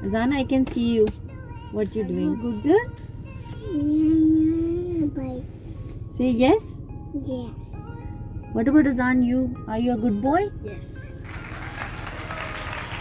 Azana, I can see you. What you doing? Good girl? Yeah, Say yes. yes. What about Azan? Are you a good boy? Yes.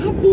Happy.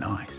Nice.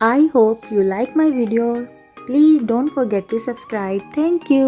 I hope you like my video. Please don't forget to subscribe. Thank you.